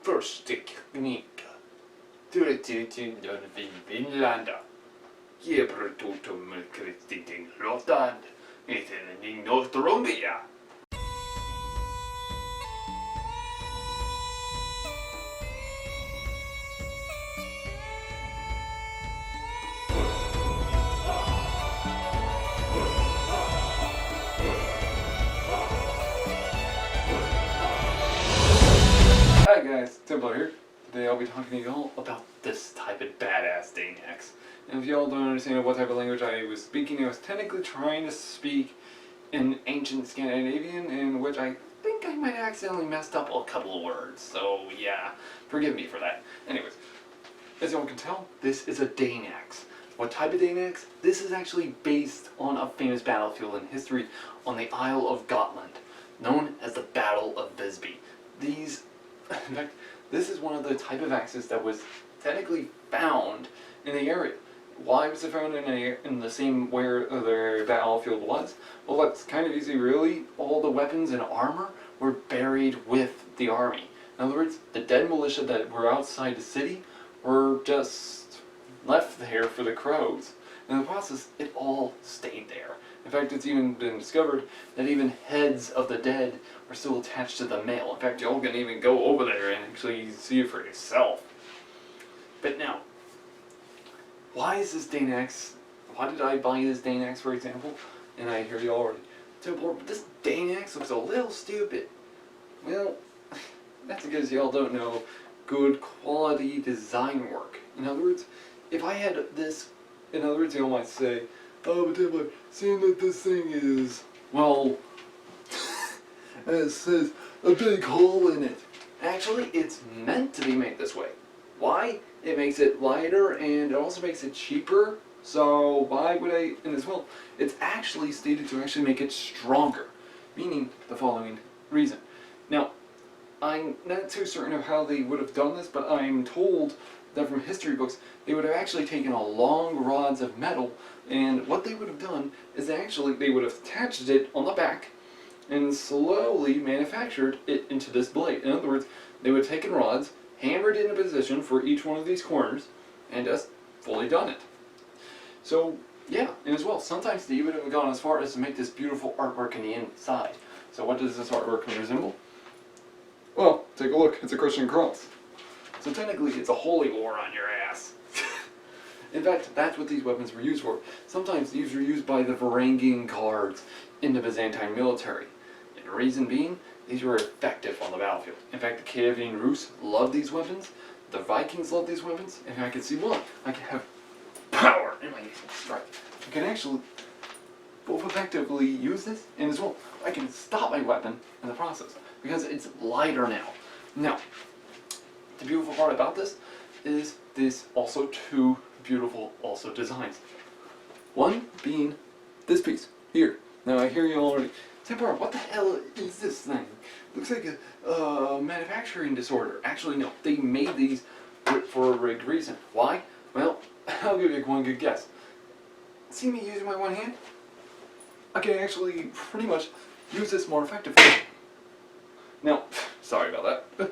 första teknik. Turtuten Finlanda. Geprototum Christiting Gotland. Iten Northumbria. Hi guys, Templar here. Today I'll be talking to you all about this type of badass Dane axe. And if you all don't understand what type of language I was speaking, I was technically trying to speak in ancient Scandinavian, in which I think I might have accidentally messed up a couple of words. So yeah, forgive me for that. Anyways, as you all can tell, this is a Dane axe. What type of Dane axe? This is actually based on a famous battlefield in history on the Isle of Gotland, known as the Battle of Visby. In fact, this is one of the type of axes that was technically found in the area. Why was it found in the same where the battlefield was? Well, that's kind of easy, really. All the weapons and armor were buried with the army. In other words, the dead militia that were outside the city were just left there for the crows. In the process, it all stayed there. In fact, it's even been discovered that even heads of the dead are still attached to the mail. In fact, y'all can even go over there and actually see it for yourself. But now, why is this Dane axe? Why did I buy this Dane axe, for example? And I hear you already. But this Dane axe looks a little stupid. Well, that's because y'all don't know good quality design work. In other words, if I had this, in other words, y'all might say, oh, but Templar, seeing that this thing is, well, it says a big hole in it. Actually, it's meant to be made this way. Why? It makes it lighter and it also makes it cheaper. So why would I, and as well, it's actually stated to actually make it stronger. Meaning the following reason. Now, I'm not too certain of how they would have done this, but I'm told that from history books, they would have actually taken a long rods of metal, and what they would have done is they would have attached it on the back and slowly manufactured it into this blade. In other words, they would have taken rods, hammered it in a position for each one of these corners, and just fully done it. So yeah, and as well, sometimes they even have gone as far as to make this beautiful artwork in the inside. So what does this artwork resemble? Well, take a look, it's a Christian cross. So technically, it's a holy war on your ass. In fact, that's what these weapons were used for. Sometimes these were used by the Varangian guards in the Byzantine military. And the reason being, these were effective on the battlefield. In fact, the Scandinavian Rus loved these weapons. The Vikings loved these weapons. And I can see one. I can have power in my strike. I can actually both effectively use this, and as well, I can stop my weapon in the process because it's lighter now. Now, the beautiful part about this is there's also two beautiful designs. One being this piece here. Now I hear you already. Templar, what the hell is this thing? Looks like a manufacturing disorder. Actually, no. They made these for a rigged reason. Why? Well, I'll give you one good guess. See me using my one hand? I can actually pretty much use this more effectively. Now, sorry about that.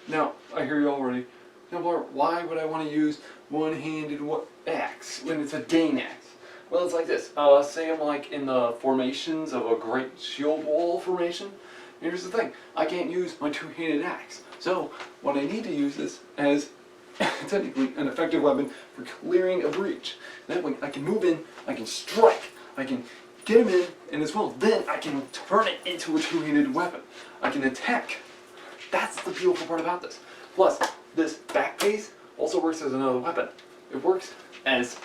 Now, I hear you already. Templar, why would I want to use one-handed axe when it's a Dane axe? Well, it's like this. Say I'm like in the formations of a great shield wall formation. Here's the thing. I can't use my two-handed axe. So, what I need to use this as technically an effective weapon for clearing a breach. That way I can move in, I can strike, I can get him in, and as well, then I can turn it into a two-handed weapon. I can attack. That's the beautiful part about this. Plus, this back piece also works as another weapon. It works as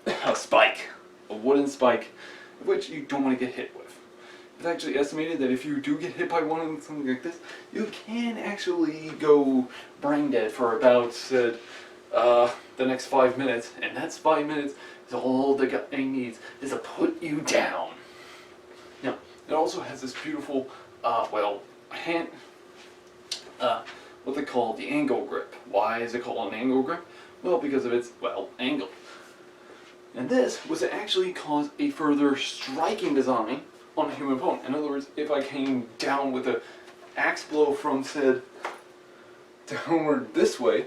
a spike, a wooden spike, which you don't want to get hit with. It's actually estimated that if you do get hit by one of something like this, you can actually go brain dead for about the next 5 minutes, and that's 5 minutes is all the guy needs is to put you down. Now, it also has this beautiful, hand, what they call the angle grip. Why is it called an angle grip? Well, because of its, angle. And this was to actually cause a further striking design on a human opponent. In other words, if I came down with an axe blow from said downward this way.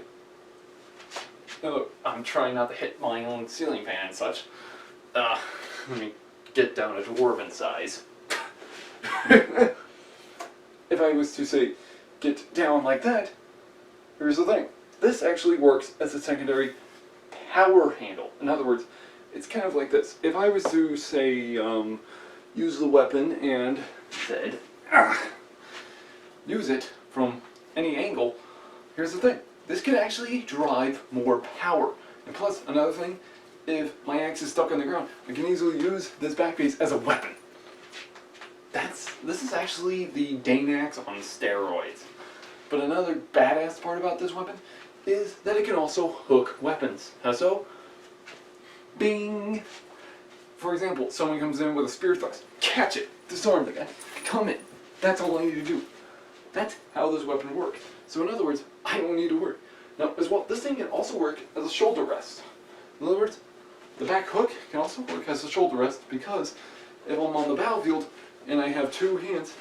Now look, I'm trying not to hit my own ceiling fan and such. Let me get down to dwarven size. If I was to say, get down like that, here's the thing. This actually works as a secondary power handle. In other words, it's kind of like this. If I was to say, use the weapon and said, use it from any angle, here's the thing. This can actually drive more power. And plus, another thing, if my axe is stuck on the ground, I can easily use this back piece as a weapon. This is actually the Dane axe on steroids. But another badass part about this weapon is that it can also hook weapons. How so? Bing! For example, someone comes in with a spear thrust. Catch it! Disarm the guy. Come in. That's all I need to do. That's how this weapon works. So in other words, I don't need to worry. Now, as well, this thing can also work as a shoulder rest. In other words, the back hook can also work as a shoulder rest because if I'm on the battlefield and I have two hands,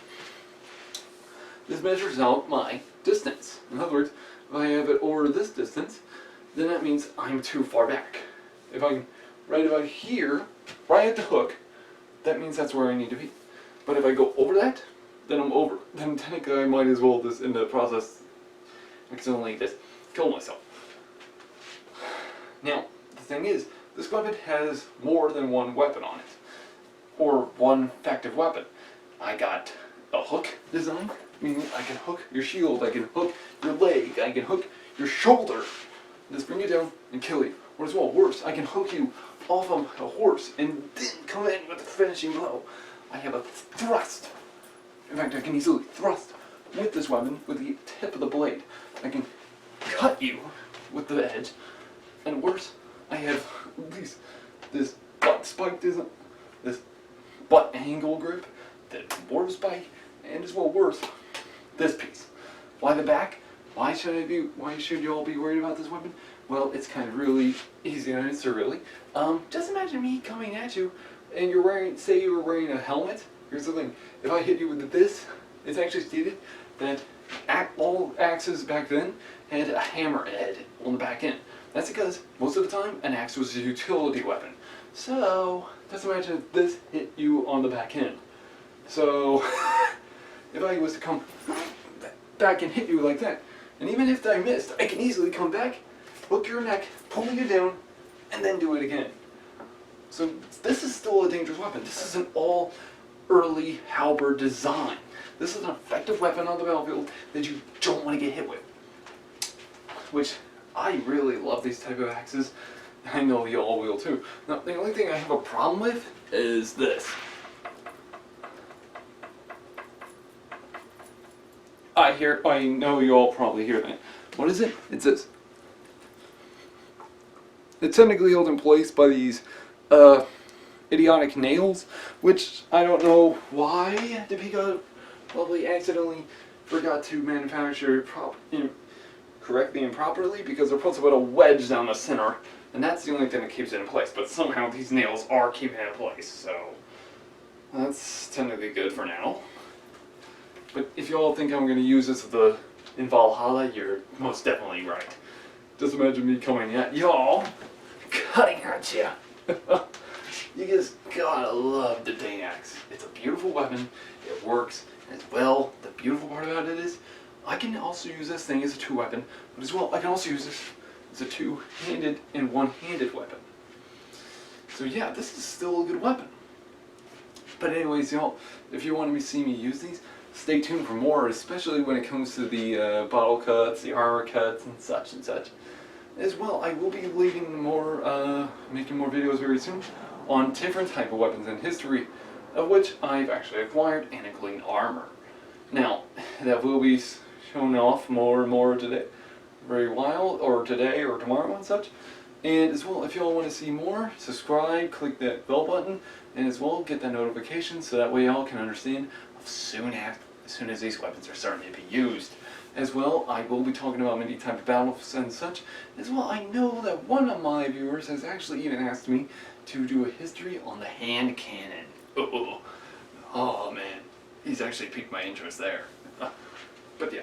this measures out my distance. In other words, if I have it over this distance, then that means I'm too far back. If I'm right about here, right at the hook, that means that's where I need to be. But if I go over that, then I'm over. Then technically I might as well just in the process accidentally just kill myself. Now, the thing is, this weapon has more than one weapon on it. Or one effective weapon. I got a hook design, meaning I can hook your shield, I can hook your leg, I can hook your shoulder. Just bring you down and kill you. Or as well, worse, I can hook you off of a horse and then come in with the finishing blow. I have a thrust. In fact, I can easily thrust with this weapon with the tip of the blade. I can cut you with the edge. And worse, I have this butt spike design, this butt angle grip that dwarves spike, and as well worse, this piece. Why the back? Why should you all be worried about this weapon? Well, it's kind of really easy to answer, really. Just imagine me coming at you, and say you were wearing a helmet. Here's the thing: if I hit you with this, it's actually stated that all axes back then had a hammerhead on the back end. That's because most of the time an axe was a utility weapon. So just imagine if this hit you on the back end. So if I was to come back and hit you like that, and even if I missed, I can easily come back, hook your neck, pull you down, and then do it again. So this is still a dangerous weapon. This is an all early halberd design. This is an effective weapon on the battlefield that you don't want to get hit with. Which, I really love these type of axes. I know you all will too. Now, the only thing I have a problem with is this. I know you all probably hear that. What is it? It's this. It's technically held in place by these idiotic nails, which I don't know why the Pico probably accidentally forgot to manufacture correctly and properly, because they're supposed to put a wedge down the center, and that's the only thing that keeps it in place. But somehow these nails are keeping it in place, so that's technically good for now. But if you all think I'm going to use this in Valhalla, you're most definitely right. Just imagine me coming at y'all, cutting at you. You just gotta love the Dane axe. It's a beautiful weapon. It works as well. The beautiful part about it is I can also use this thing as a two-weapon, but as well I can also use this as a two-handed and one-handed weapon. So yeah, this is still a good weapon. But anyways, y'all, if you want to see me use these, stay tuned for more, especially when it comes to the bottle cuts, the armor cuts, and such and such. As well, I will be leaving more, making more videos very soon on different type of weapons in history, of which I've actually acquired, and including armor. Now, that will be shown off more and more today, very while, or today or tomorrow and such. And as well, if y'all want to see more, subscribe, click that bell button, and as well get that notification so that way y'all can understand as soon as these weapons are starting to be used. As well, I will be talking about many types of battles and such. As well, I know that one of my viewers has actually even asked me to do a history on the hand cannon. Oh man, he's actually piqued my interest there. But yeah,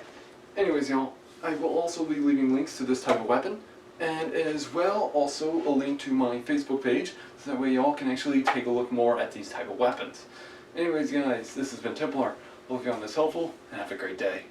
anyways y'all, I will also be leaving links to this type of weapon, and as well also a link to my Facebook page, so that way y'all can actually take a look more at these type of weapons. Anyways guys, this has been Templar. Hope you found this helpful, and have a great day.